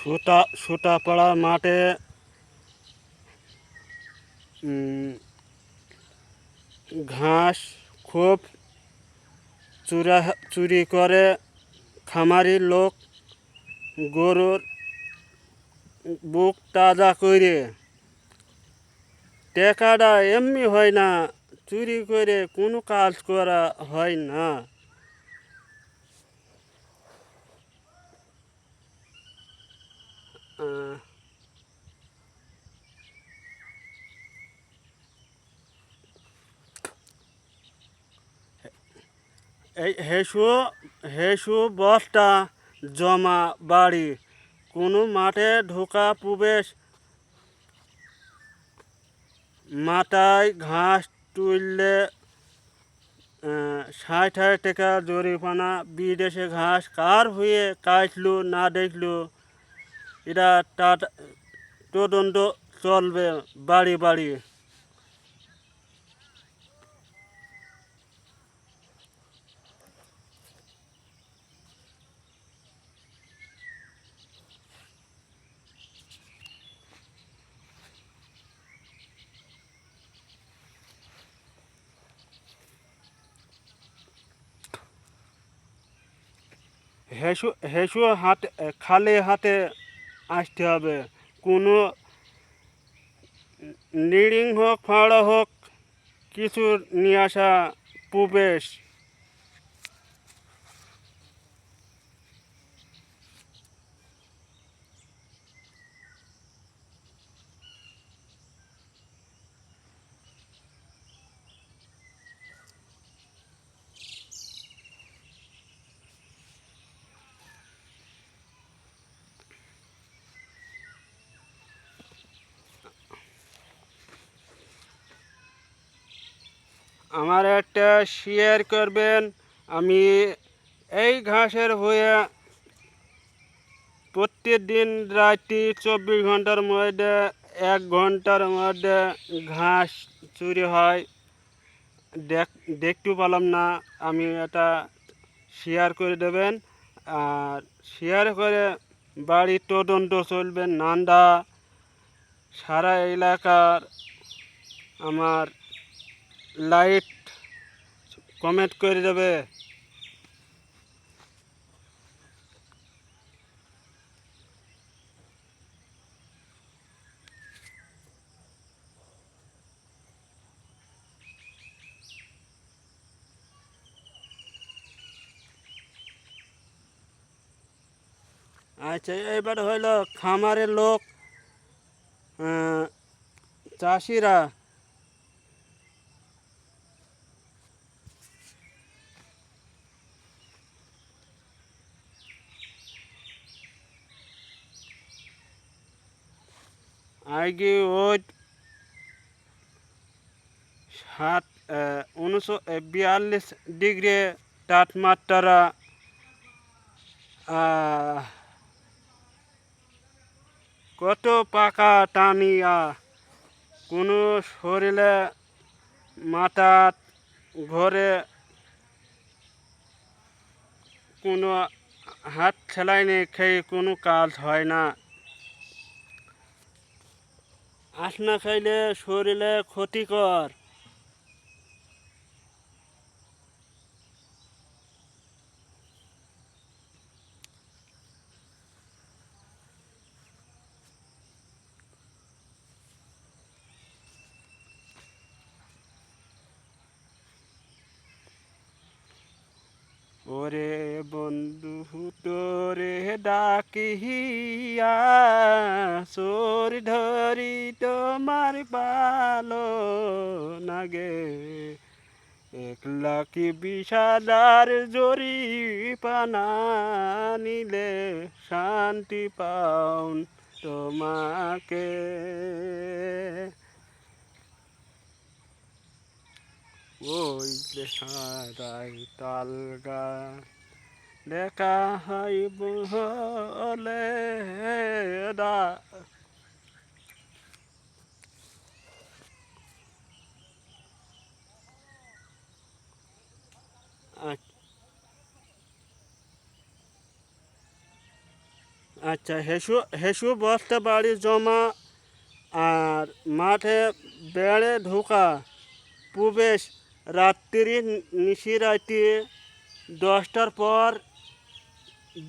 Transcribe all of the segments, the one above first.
সুতাপাড়া মাঠে ঘাস খুব চুরি করে খামারি লোক, গরুর বুক তাজা করে। টাকাটা এমনি হয় না, চুরি করে কোনো কাজ করা হয় না। আহ, এই হেসু বস্তা জমা বাড়ি, কোনো মাঠে ঢোকা প্রবেশ, মাথায় ঘাস তুললে 60,000 টাকা জরিমানা। বিদেশে ঘাস কার হয়ে কাটলো না দেখলো, এটা তদন্ত চলবে বাড়ি বাড়ি। হেসু খালি হাতে আসতে হবে। কোনো নিডিং হোক ফাড়া হোক, কিছু নিয়ে আসা প্রবেশ। আমার একটা শেয়ার করবেন। আমি এই ঘাসের হয়ে প্রত্যেক দিন রাত্রি 24 ঘন্টার মধ্যে 1 ঘন্টার মধ্যে ঘাস চুরি হয়, দেখতে পেলাম না। আমি এটা শেয়ার করে দেবেন, আর শেয়ার করে বাড়ির তদন্ত চলবে। নান্দা সারা এলাকার আমার লাইট কমেন্ট করে দেবে। আচ্ছা, এবার হইল খামারের লোক, চাষিরা আগে ওই 42 ডিগ্রি তাপমাত্রা, কত পাকা টানিয়া কোনো শরীরে মাথা ঘরে কোনো হাত সেলাইনি খেয়ে কোনো কাজ হয় না। আঁশ না খাইলে শরীরে ক্ষতিকর। ওরে বন্ধু তোরে ডাকিয়া, চোর ধরি তোমার পালো নাগে, 1,20,000 জরিপানা নিলে শান্তি পাউন তোমাকে। ওই যে হারাই তালগা দেখা হইব হলে দা। আচ্ছা, হেসু হেসু বস্তা বাড়ি জমা আর মাঠে বেড়ে ঢোকা প্রবেশ রাত্রি নিশিরাতে 10টার পর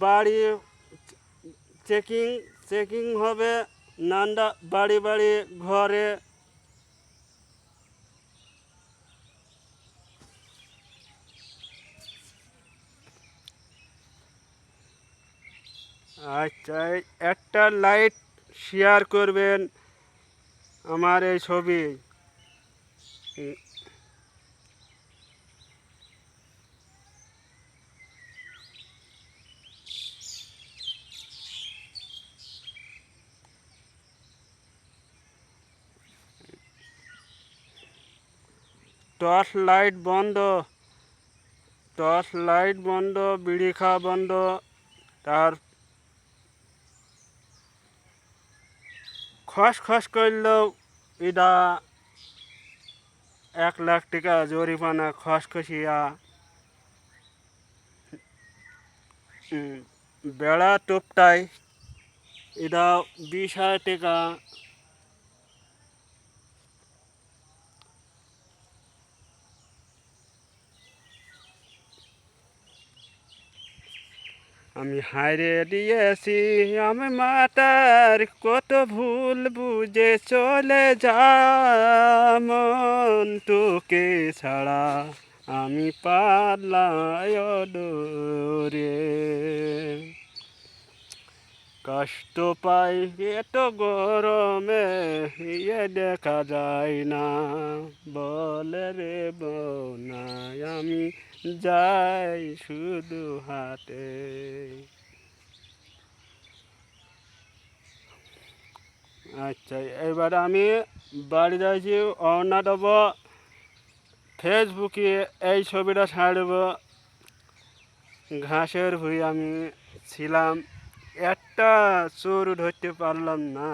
বাড়ি চেকিং চেকিং হবে নান্দা বাড়ি বাড়ি ঘরে। আচ্ছা, একটা লাইট শেয়ার করবেন আমার এই ছবি। টর্চ লাইট বন্ধ, টর্চ লাইট বন্ধ, বিড়ি খাওয়া বন্ধ। তার খসখস করলেও এটা 1 লাখ টাকা জরিমানা খসখসিয়া। বেড়া টোপটাই এটা 20,000 টাকা। আমি হায়রে দিয়েছি আমি মাতার কত ভুল বুঝে চলে মন তোকে ছাড়া আমি পালাই ডোরে। কষ্ট পাই এত গরমে দেখা যায় না, বলে রে বোনাই আমি যাই শুধু হাটে। আচ্ছা, এবার আমি বাড়ি যাইছি, অনা দেব, ফেসবুকে এই ছবিটা ছাড়ব। ঘাসের ভুঁই আমি ছিলাম, একটা চোর ধরতে পারলাম না।